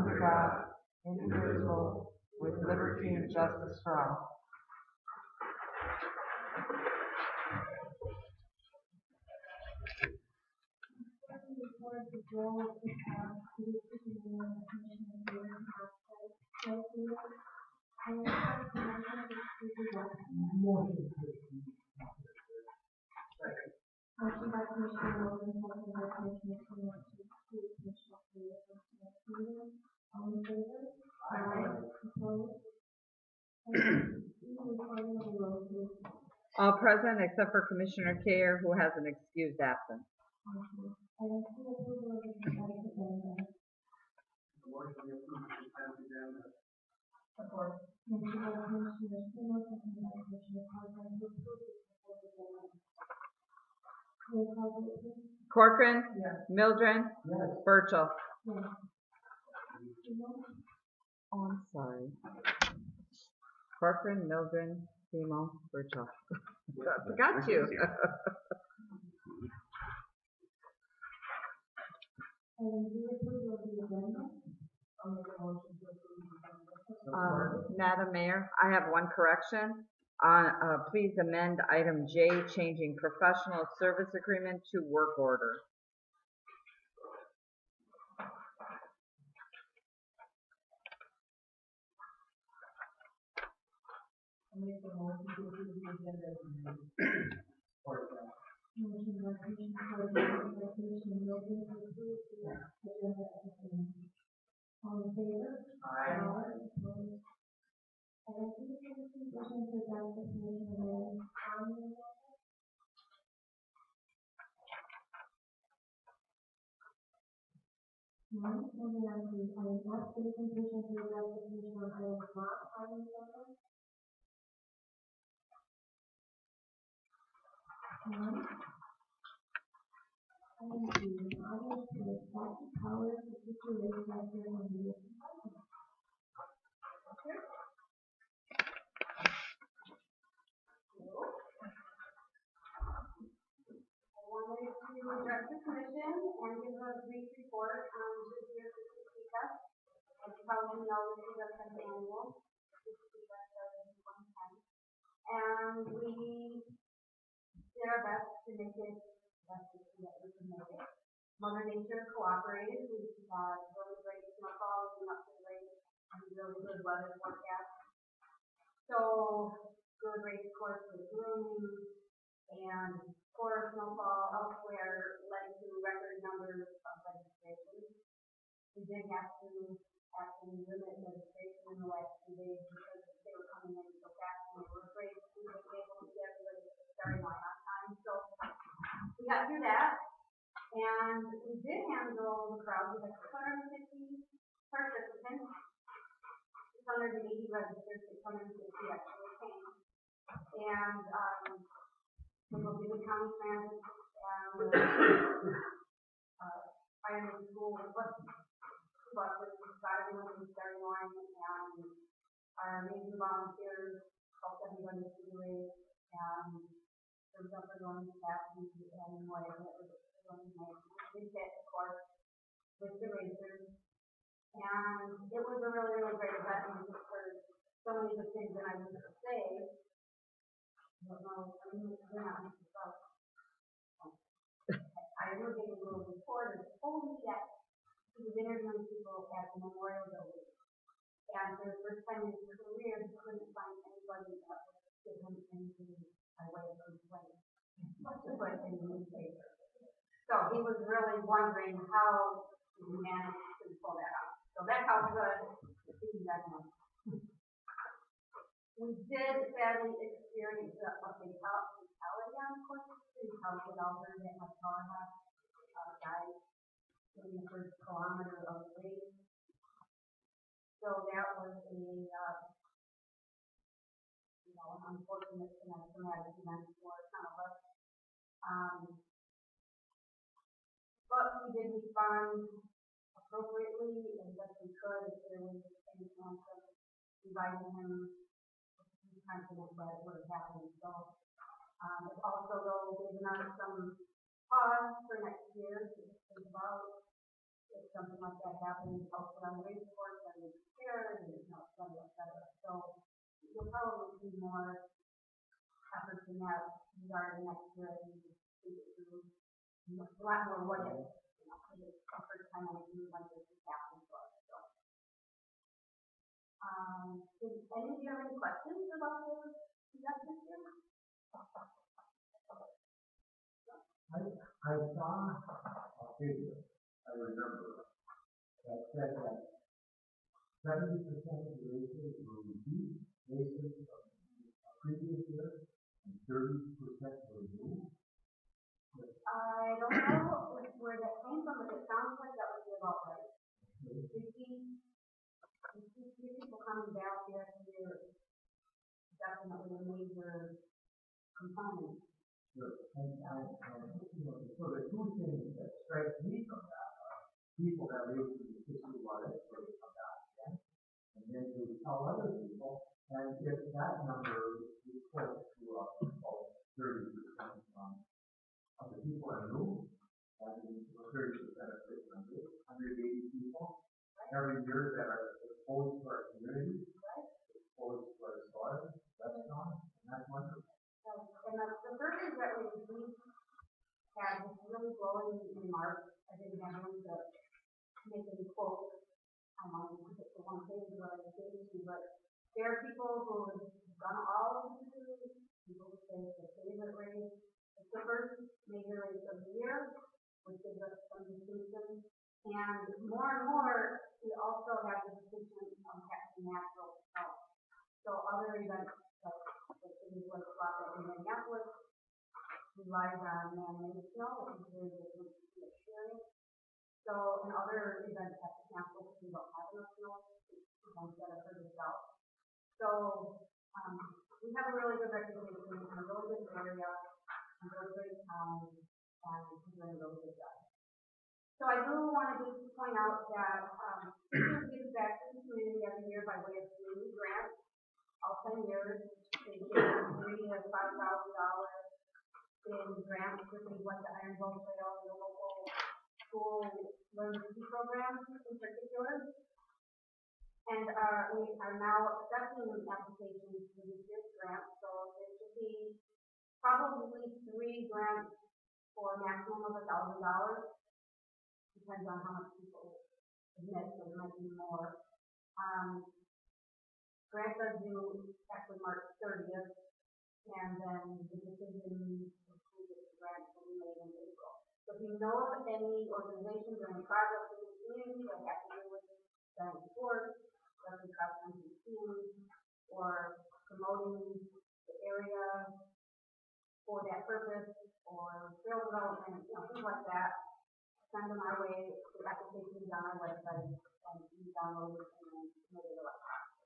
under God, indivisible, with liberty and justice for all. Motion by Commissioner Logan, second by Commissioner Clement to exclude Commissioner Taylor from tonight's meeting. All in favor? Aye. Opposed? Recording of the roll, please. All present except for Commissioner Kayer, who has an excused absence. Thank you. Item two, approval of the consent agenda. Support. Motion by Commissioner Clement, second by Commissioner Cochran to approve the consent agenda. Roll call vote, please. Corcoran. Yes. Mildren. Yes. Burchell. Yes. Oh, I'm sorry. Corcoran, Mildren, Simo, Burchell. Forgot you. Item three, approval of the agenda. I'll make a motion to approve the agenda. Madam Mayor, I have one correction. Please amend item J, changing professional service agreement to work order. I'll make the motion to approve the agenda as amended. Motion by Commissioner Coyle, second by Commissioner Logan to approve the agenda as amended. All in favor? Aye. Opposed? Item two, motion to adopt the Commissioner Logan's comment. None, moving on to item F, citizen petition to address the Commission on items not on the agenda. None. Item G, orders to respect the powers of future legislature and municipal government. I wanted to address the commission and give a brief report on this year's Topeka. As you probably know, this is our 10th annual Topeka started in 2010. And we did our best to make it the best that we could make it. Mother Nature cooperated. We had really great snowfall and up to the lake and really good weather forecast. So good race course with grooming and poor snowfall elsewhere led to record numbers of registrations. We did have to actually limit registration in the last 2 days because they were coming in so fast and we were afraid we wouldn't be able to get everybody to the starting line on time. So we got through that, and we did handle the crowd with like 650 participants, 680 registered, 650 actually came. And we will do the county transit and Ironman school buses got everyone in the starting line, and our amazing volunteers helped everybody through the race, and there was everyone happy and whatever that was going to make. We did get, of course, with the racers, and it was a really, really great event, and we just heard so many good things that I was going to say. I don't know, I mean, we're not Mr. Self. I was getting a little report and told me that he was interviewing people at the Memorial Building. And for the first time in his career, he couldn't find anybody that would give him anything by way of complaint, much as like in the newspaper. So he was really wondering how he managed to pull that off. So that's how good he got him. We did sadly experience a fatality on the course. We probably all heard that my car died in the first kilometer of the race. So that was a an unfortunate and traumatic event for some of us. But we did respond appropriately as best we could. If there was any chance of reviving him, confident that it would have happened. So it also though given us some pause for next year to think about if something like that happens, post it on the race course, and it's prepared, and, et cetera. So you'll probably see more efforts in that regard next year, and think it through a lot more what if, because it's the first time anything like this has happened to us, so. Did any of you have any questions about the investment here? I saw a figure, I remember, that said that 70% of the races were repeat races from a previous year, and 30% were new. I don't know where that came from, but it sounds like that would be about right. We see people coming back year after year, definitely a major component. Sure. And so the two things that strike me from that are people that race in the city water, so they come back again, and then they tell other people, and if that number is close to 30% of the people are new, that means 30% of 180 people every year that are exposed to our community, exposed to our soil, restaurants, and that's wonderful. And the surveys that we had was really blowing in March. I didn't have room to make any quotes. I wanted to put the one page that I gave you, but there are people who have done all of the series, people who say it's their favorite race. It's the first major race of the year, which gives us some distinction. And more, we also have the distinction of having natural snow. So other events like cities like Rockville and Minneapolis relies on man-made snow, which is very different to the experience. So, and other events have to cancel because we don't have enough snow, events that are further south. So, we have a really good reputation, a really good area, a really great town, and we're doing a really good job. So I do want to just point out that we give back to the community every year by way of community grants. All 10 years, they give $3,000 to $5,000 in grants for things like the Iron Bowl Trail and the local school learning programs in particular. And we are now accepting applications for this year's grant, so there should be probably 3 grants for a maximum of $1,000. Depends on how much people admit, so there might be more. Grants are due actually March 30th, and then the decision to approve this grant will be made in April. So if you know of any organizations or any projects in the community that have to do with giant sports, especially cross-country teams, or promoting the area for that purpose, or trail development, things like that, send them our way. The application is on our website, and you download it and then submit it electronically.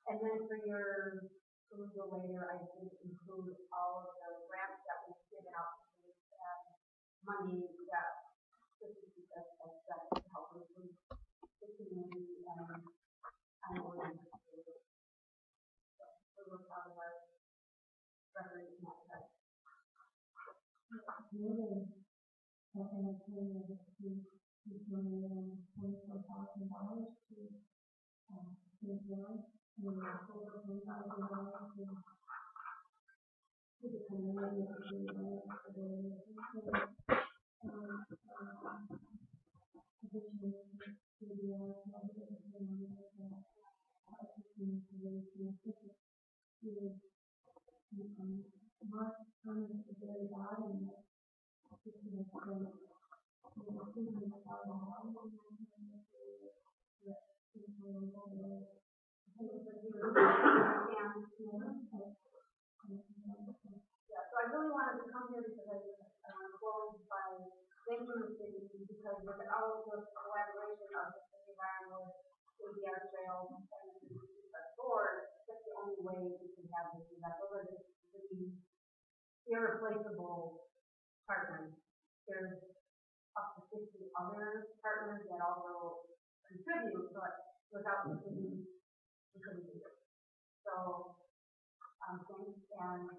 And then for your perusal later, I did include all of the grants that we've given out to you and money that this is has set to help improve the community and awareness. So we're proud of our record in that side. And I told you that he's donating $24,000 to Israel, and over $10,000 to the community of Israel for their education. Additionally, to the Mark commented at the very bottom that this is from So I really wanted to come here because I want to close by thanking the city, because without the collaboration of the city of Ironwood, ADR Trail, and the board, that's the only way we can have this event. Those are just the irreplaceable partners. There's up to 50 other partners that also contribute, but without the city, we couldn't do it. So, thanks, and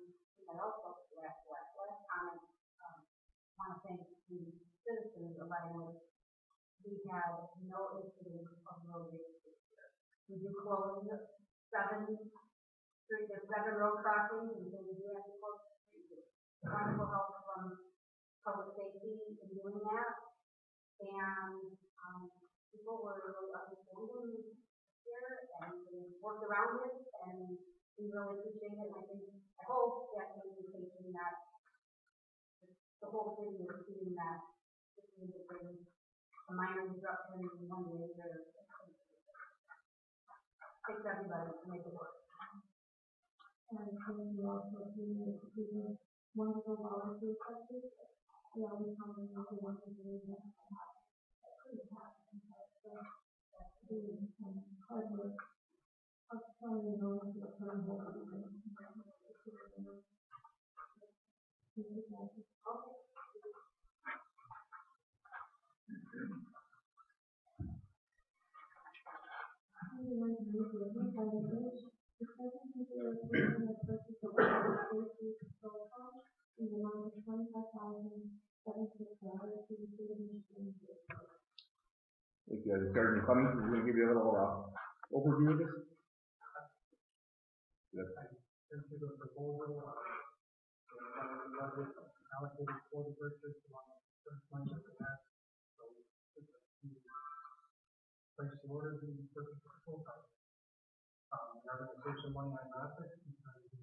I also, last comment, want to thank the citizens of Ironwood. we had no incidents of road rage this year. We do close 7 road crossings, and so we do have to close the streets. Wonderful help from public safety in doing that. And, people were really understanding here, and we worked around it, and we really appreciate it. And I hope that communication that the whole city is seeing that this is a minor disruption in one day, or takes everybody to make it work. And we also do wonderful volunteer sectors. We always come in with one of the hard work of trying to know what the program Thank you. Sergeant Cummings is going to give you a little overview of this. Yes. Into the proposal, the budget allocated for the purchase along with the money that we have. So we place the order to be purchased for full price. We are going to save some money on graphics because the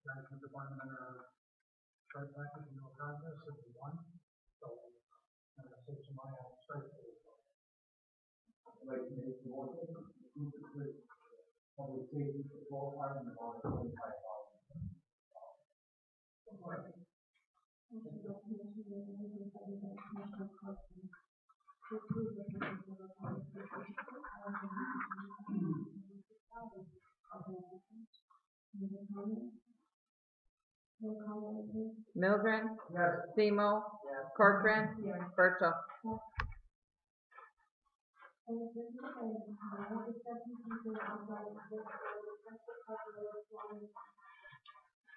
management department and our strike package and no contest is one. So we're going to save some money on strike for this one. I'd like to make the motion to approve the purchase of public safety for qualified and amount of $25,000. Mildred, Yes. Seymour, Corcoran, Bertha.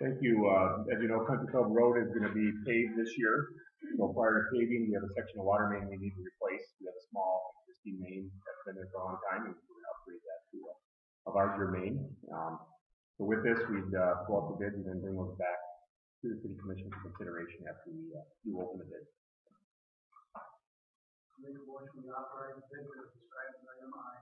Thank you. As you know, Country Club Road is going to be paved this year. So prior to paving, we have a section of water main we need to replace. We have a small existing main that's been there for a long time, and we're going to upgrade that to a larger main. So with this, we'd go out to bids and then bring those back to the City Commission for consideration after we do open the bid. Make a motion to authorize the bid as described in item I.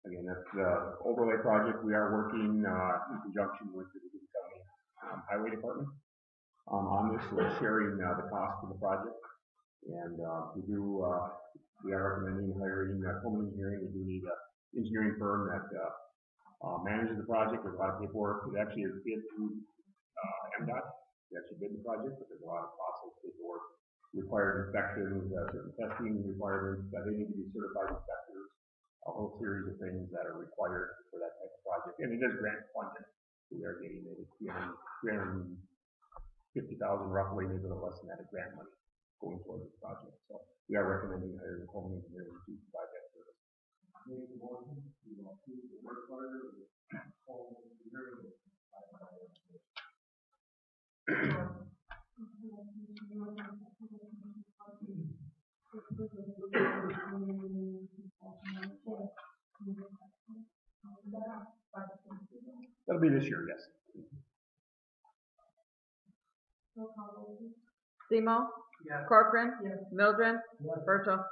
Again, that's the overlay project. We are working in conjunction with the Duluth County Highway Department on this. So we're sharing the cost of the project. And we are recommending hiring Coleman Engineering. We do need an engineering firm that manages the project. There's a lot of paperwork. It actually is bid through MDOT. They actually bid the project, but there's a lot of process paperwork, required inspections, certain testing requirements. They need to be certified inspectors. A whole series of things that are required for that type of project. And it is grant funded. So we are getting maybe $350,000 roughly, maybe a little less than that, of grant money going towards this project. So we are recommending hiring Coleman Engineering to provide that service. Make the motion to approve the work order with Coleman Engineering. That'll be this year, yes. Seymour, Yes. Corcoran, Yes. Mildred, Yes. Bertha.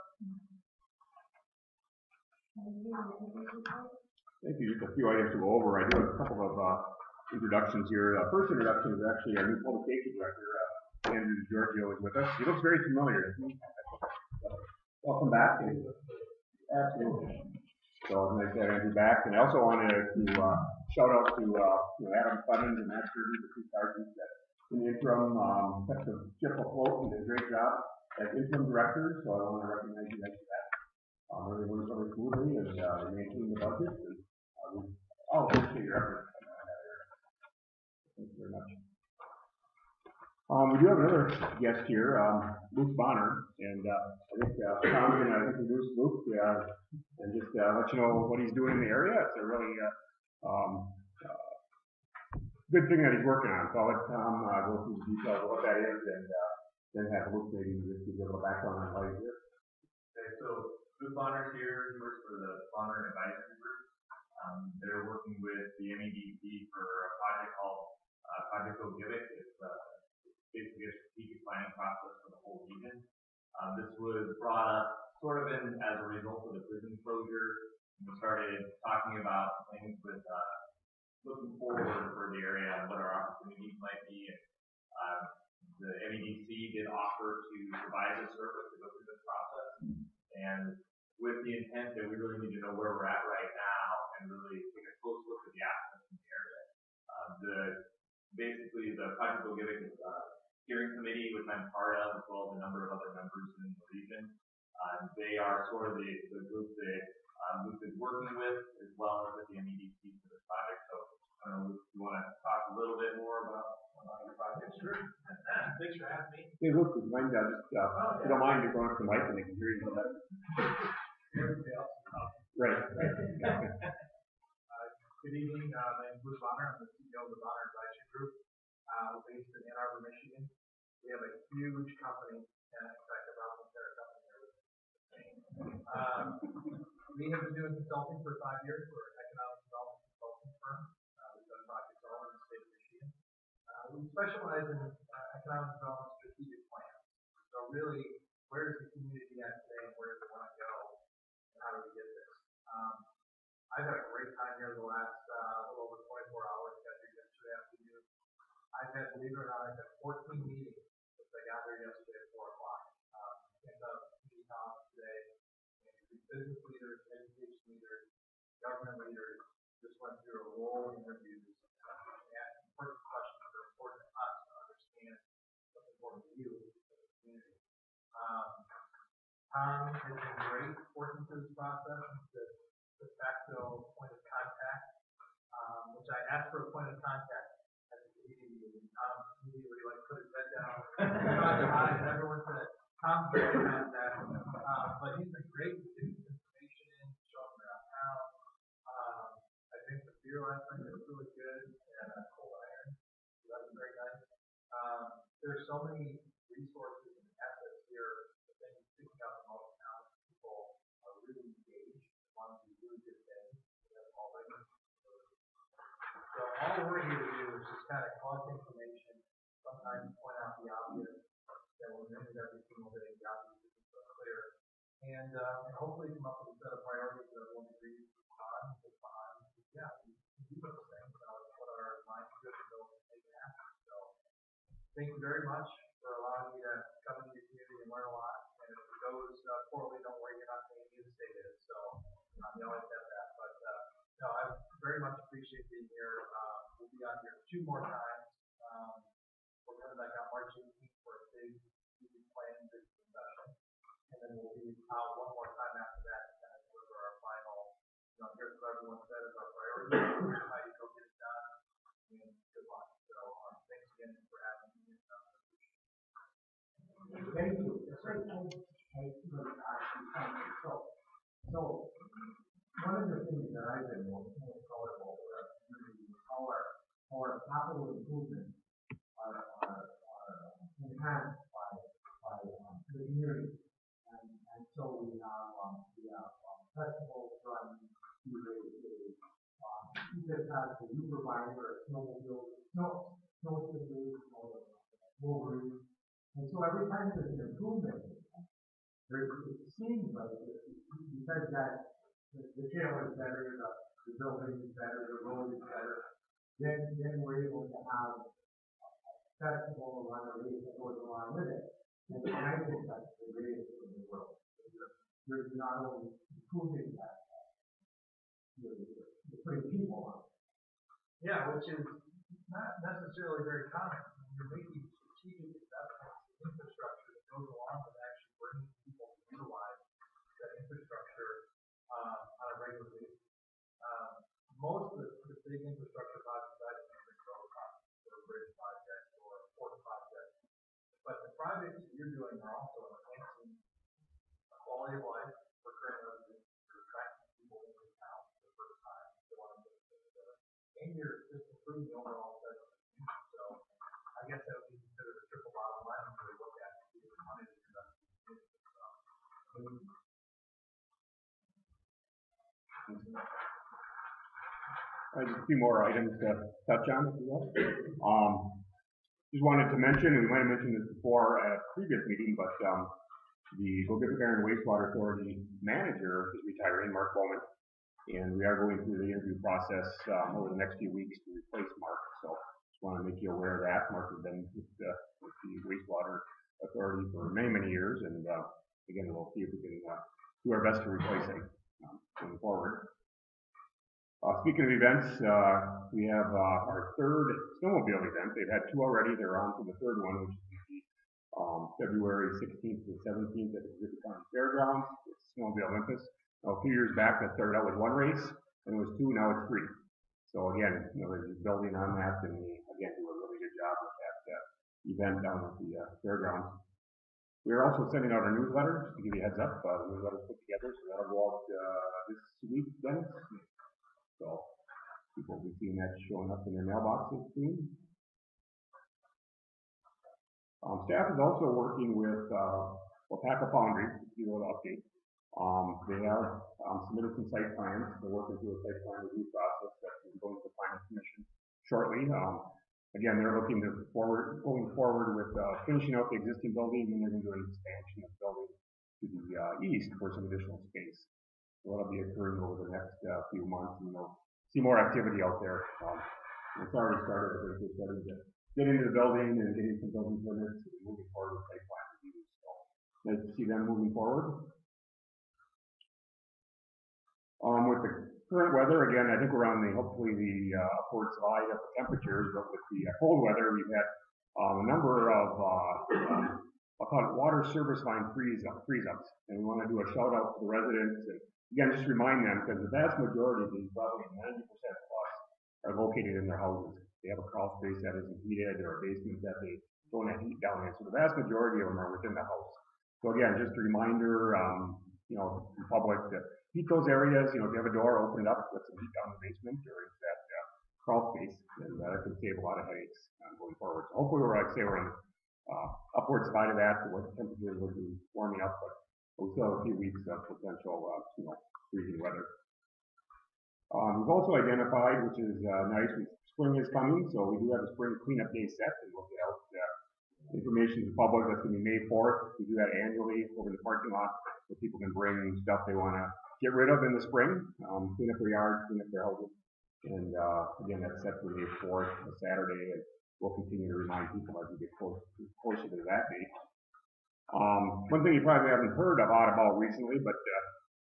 Thank you. Just a few items to go over. I do have a couple of introductions here. First introduction is actually our new public safety director, Andrew Giorgio, is with us. He looks very familiar. Welcome back. Absolutely. So it's nice to have Andrew back. And I also wanted to shout out to Adam Clemens and Matt Sturdy, the two sergeants that in the interim kept the ship afloat and did a great job as interim directors. So I want to recognize you guys for that. Really worked really smoothly and maintained the budget. And we all appreciate Thank you very much. We do have another guest here, Luke Bonner, and I think Tom's going to introduce Luke and just let you know what he's doing in the area. It's a really good thing that he's working on. So I'll let Tom go through the details of what that is, and then have Luke maybe just give a little background on why he's here. Okay, so Luke Bonner's here. He works for the Bonner Advisory Group. They're working with the MEDC for a project called Project Go Give It. It's basically a strategic planning process for the whole region. This was brought up sort of as a result of the prison closure. We started talking about things with looking forward for the area and what our opportunities might be. And the MEDC did offer to provide the service to go through this process. And with the intent that we really need to know where we're at right now and really take a close look at the assets in the area. Basically, the Project Go Give It is steering committee, which I'm part of, as well as a number of other members in the region. They are sort of the group that Luke is working with, as well as with the MEDC for this project. So, I don't know, Luke, you want to talk a little bit more about your project? Sure. Thanks for having me. Hey, Luke, would you mind if you don't mind, you're going to the mic and they can hear you a little better. Everybody else is talking. Right. Good evening. My name is Luke Bonner. I'm the CEO of the Bonner Advisory Group. We're based in Ann Arbor, Michigan. We have a huge company, and in fact, about the entire company there was we have been doing consulting for 5 years. We're an economic development consulting firm. We've done projects all in the state of Michigan. We specialize in economic development strategic plans. So really, where is the community at today, and where does it want to go, and how do we get there? I've had a great time here the last little over 24 hours. Got here yesterday afternoon. I've had, believe it or not, I've had 14 meetings since I got here yesterday at 4 o'clock. Came up community college today, and business leaders, education leaders, government leaders, just went through a rolling interviews and asked important questions that are important to us to understand what's important to you as a community. Tom has been great working through this process. De facto point of contact, which I asked for a point of contact at the community meeting. Tom immediately put his head down, and everyone said, Tom's very good at that. But he's been great with giving information in, showing around town. I think the beer last night was really good, and cold iron, so that was very nice. There's so many resources and assets here. The thing sticking out the most now is people are really engaged. Want to do really good things already. So all we're here to do is just kind of collect information, sometimes point out the obvious, that we're doing it every single day, the obvious isn't so clear, and hopefully come up with a set of priorities that everyone agrees on, yeah, we can do those things, and let's put our minds to it and go and make it happen. So thank you very much for allowing me to come into your community and learn a lot, and if it goes poorly, don't worry, you're not paying me to say this, so you always have that, but no, I very much appreciate being here. We'll be on here 2 more times. We're coming back out March 18th for a big plan discussion, and then we'll be out 1 more time after that to kind of deliver our final, here's what everyone said is our priority, here's how you go get it done, and good luck. So thanks again for having me. Thank you. That's right. So, one of the things that I've been most proud of over our community is how our capital improvements are enhanced by the community. And so we have festivals run, we just had the new provider, snowmobile, snow slippers, Wolverine. And so every time there's an improvement, it seems like because that the trail is better, the building is better, the road is better, then we're able to have a festival around a race that goes along with it. And I think that's the greatest thing in the world. You're not only improving that, you're putting people on. Yeah, which is not necessarily very common. You're making strategic investments in infrastructure that goes along with actually bringing people to utilize that infrastructure on a regular basis. Most of the big infrastructure projects I've seen are road projects. They're bridge project or a port project. But the projects that you're doing are also enhancing the quality of life for current residents, you're attracting people into town for the first time, they want to get together, and you're just improving the overall set of the community. So I guess that would be considered a triple bottom line when we look at the money that's invested in the community. Just a few more items to touch on, if you will. Just wanted to mention, and we might have mentioned this before at a previous meeting, but the Gogebic Iron Wastewater Authority manager is retiring, Mark Bowman, and we are going through the interview process over the next few weeks to replace Mark. So just want to make you aware of that. Mark has been with the Wastewater Authority for many, many years, and again, we'll see if we can do our best to replace him going forward. Speaking of events, we have our third snowmobile event. They've had two already. They're on to the third one, which is going to be February 16th to 17th at the Gogebic County Fairgrounds. It's Snowmobile Olympus. Now, a few years back, that started out with one race, and it was two, now it's three. So again, they're just building on that, and we, again, do a really good job with that event down at the fairgrounds. We are also sending out a newsletter, just to give you a heads up. The newsletter's put together, so that'll go out this week, Dennis. So people will be seeing that showing up in their mailboxes soon. Staff is also working with Wapaka Foundry to give you a little update. They have submitted some site plans. They're working through a site plan review process that will go to the Planning Commission shortly. Again, they're looking to going forward with finishing out the existing building, and they're going to do an expansion of the building to the east for some additional space. So that'll be occurring over the next few months, and we'll see more activity out there. It's already started. I think we're starting to get into the building and getting some building permits and moving forward with site plan reviews. So nice to see them moving forward. With the current weather, again, I think we're on hopefully the upward slide of the temperatures, but with the cold weather, we've had a number of I'll call it water service line freeze-ups, and we want to do a shout out to the residents. And again, just remind them, because the vast majority of these, probably 90% plus, are located in their houses. They have a crawl space that isn't heated or a basement that they don't have heat down in. So the vast majority of them are within the house. So again, just a reminder, to the public to heat those areas. If you have a door, open it up, let some heat down the basement or into that crawl space, and that can save a lot of headaches going forward. So hopefully, we're on the upward side of that. The temperatures will be warming up, but we still have a few weeks of potential, freezing weather. We've also identified, which is nice, spring is coming, so we do have a spring cleanup day set, and we'll get out information to the public. That's going to be May 4th. We do that annually over the parking lot, so people can bring stuff they want to get rid of in the spring, clean up their yards, clean up their houses. And again, that's set for May 4th, a Saturday, and we'll continue to remind people as we get closer to that date. One thing you probably haven't heard a lot about recently, but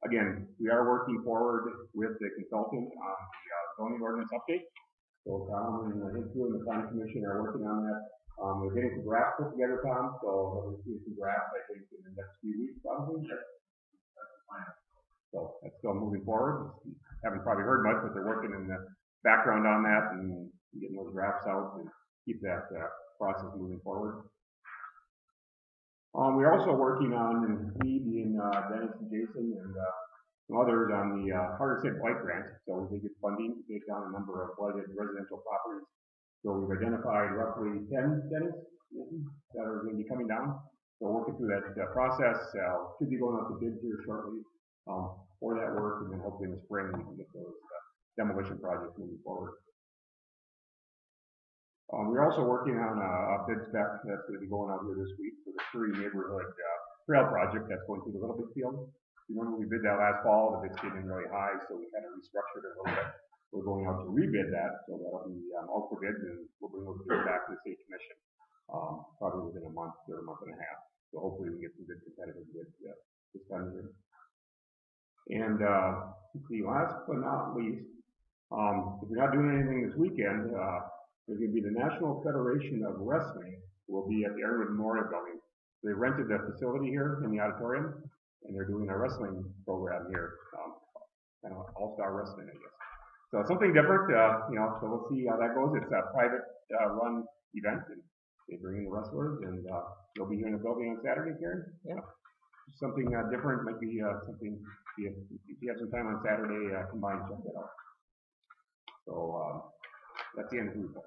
again, we are working forward with the consultant on the zoning ordinance update. So Tom and I think you and the Planning Commission are working on that. We're getting some drafts put together, Tom, so we'll see some drafts, I think, in the next few weeks, probably. That's the plan. So that's still moving forward. You haven't probably heard much, but they're working in the background on that and getting those drafts out and keep that process moving forward. We're also working on, and me being Dennis and Jason and some others on the Hardest Hit Blight Grant. So we think it's funding to take down a number of blighted residential properties. So we've identified roughly 10 Dennis that are going to be coming down. So working through that process. Should be going out to bids here shortly for that work, and then hopefully in the spring we can get those demolition projects moving forward. We're also working on a bid spec that's going to be going out here this week for the Surrey neighborhood trail project that's going through the Little Big Field. Remember we bid that last fall, the bids came in really high, so we kind of restructured it a little bit. We're going out to rebid that, so that'll be out for bids, and we'll bring those bids back to the State Commission probably within a month or a month and a half. So hopefully we can get some good competitive bids this time of year. And the last but not least, if you're not doing anything this weekend, there's going to be the National Federation of Wrestling will be at the Ironwood Memorial Building. They rented the facility here in the auditorium, and they're doing a wrestling program here, kind of all-star wrestling, I guess. So something different, so we'll see how that goes. It's a private, run event, and they bring in the wrestlers, and, they'll be here in the building on Saturday, Karen? Yeah. Something, different, might be, something, if you have some time on Saturday, come by and check that out. So, that's the end of the report.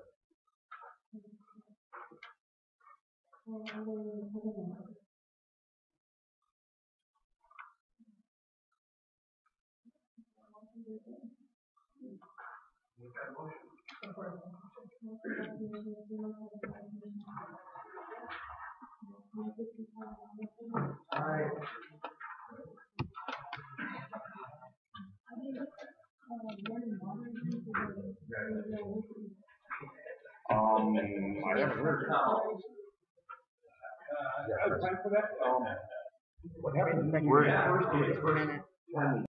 I haven't heard. Time for that? What happened? We're first,